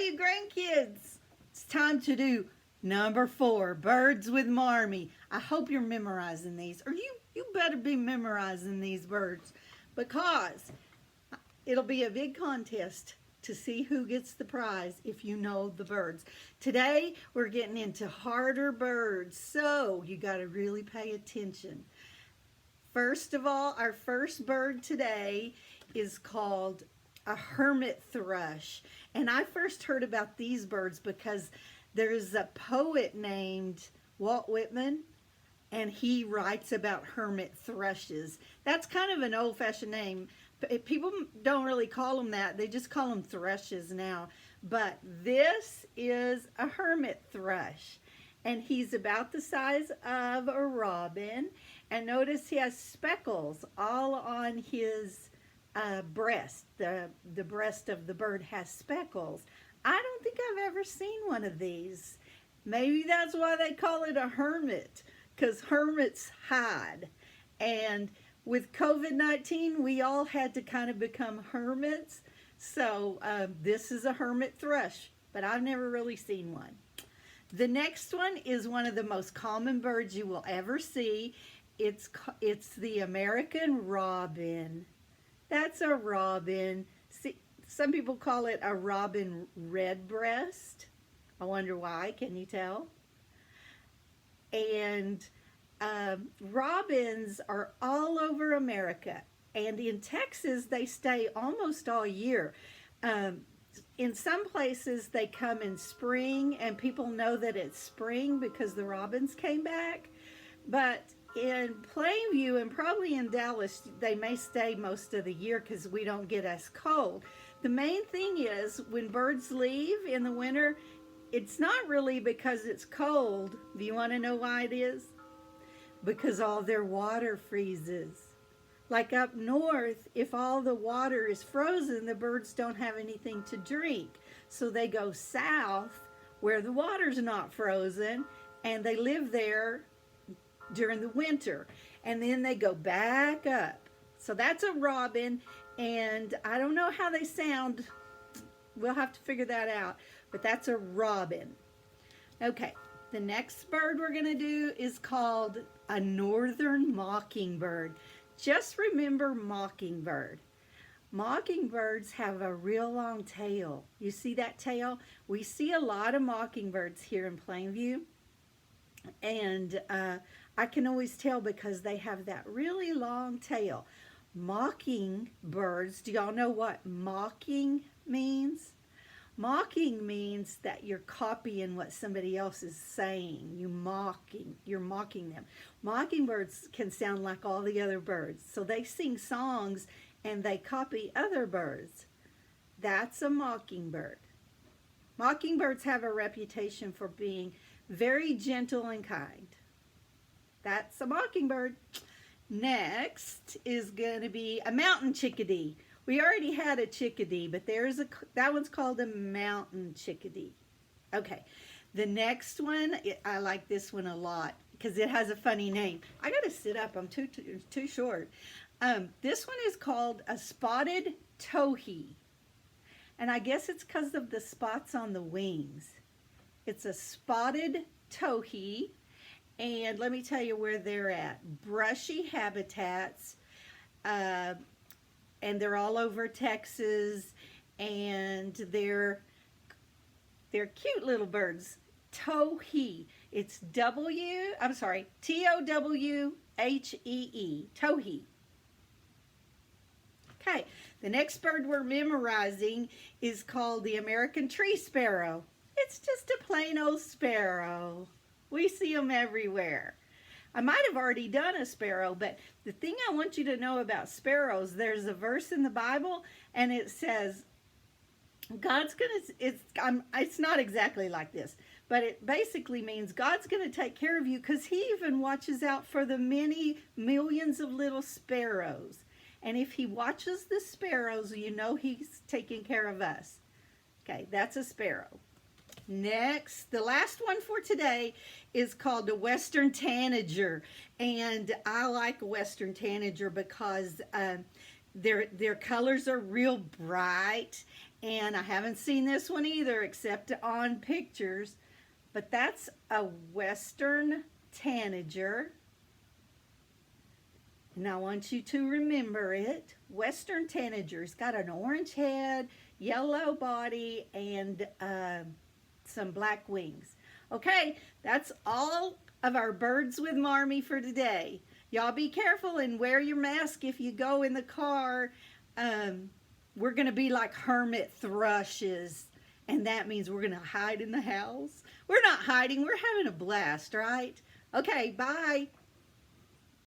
you grandkids, it's time to do number 4, birds with Marmy. I hope you're memorizing these, or you better be memorizing these birds, because it'll be a big contest to see who gets the prize if you know the birds. Today, we're getting into harder birds, so you got to really pay attention. First of all, our first bird today is called a hermit thrush. And I first heard about these birds because there's a poet named Walt Whitman, and he writes about hermit thrushes. That's kind of an old-fashioned name. People don't really call them that. They just call them thrushes now. But this is a hermit thrush, and he's about the size of a robin. And notice he has speckles all on his breast. The breast of the bird has speckles. I don't think I've ever seen one of these. Maybe that's why they call it a hermit, because hermits hide. And with COVID-19, we all had to kind of become hermits. So this is a hermit thrush, but I've never really seen one. The next one is one of the most common birds you will ever see. It's the American robin. That's a robin. See, some people call it a robin redbreast. I wonder why. Can you tell? And robins are all over America. And in Texas, they stay almost all year. In some places, they come in spring, and people know that it's spring because the robins came back. But in Plainview and probably in Dallas, they may stay most of the year because we don't get as cold. The main thing is when birds leave in the winter, it's not really because it's cold. Do you want to know why it is? Because all their water freezes. Like up north, if all the water is frozen, the birds don't have anything to drink. So they go south where the water's not frozen, and they live there during the winter, and then they go back up. So that's a robin, and I don't know how they sound. We'll have to figure that out, but that's a robin. Okay, the next bird we're going to do is called a northern mockingbird. Just remember mockingbird. Mockingbirds have a real long tail. You see that tail? We see a lot of mockingbirds here in Plainview, and I can always tell because they have that really long tail. Mockingbirds, do y'all know what mocking means? Mocking means that you're copying what somebody else is saying. You're mocking them. Mockingbirds can sound like all the other birds. So they sing songs and they copy other birds. That's a mockingbird. Mockingbirds have a reputation for being very gentle and kind. That's a mockingbird. Next is going to be a mountain chickadee. We already had a chickadee, but that one's called a mountain chickadee. Okay, the next one, I like this one a lot because it has a funny name. I got to sit up. I'm too short. This one is called a spotted towhee, and I guess it's because of the spots on the wings. It's a spotted towhee. And let me tell you where they're at. Brushy habitats, and they're all over Texas, and they're cute little birds. Towhee. It's Towhee. Towhee. Okay, the next bird we're memorizing is called the American tree sparrow. It's just a plain old sparrow. We see them everywhere. I might have already done a sparrow, but the thing I want you to know about sparrows, there's a verse in the Bible, and it says, it's not exactly like this, but it basically means God's going to take care of you because he even watches out for the many millions of little sparrows. And if he watches the sparrows, you know he's taking care of us. Okay, that's a sparrow. Next, the last one for today is called a western tanager, and I like a western tanager because Their colors are real bright, and I haven't seen this one either except on pictures, but that's a western tanager. And I want you to remember it. Western tanager's got an orange head, yellow body, and some black wings. Okay, that's all of our birds with Marmi for today. Y'all be careful and wear your mask if you go in the car. We're going to be like hermit thrushes, and that means we're going to hide in the house. We're not hiding. We're having a blast, right? Okay, bye.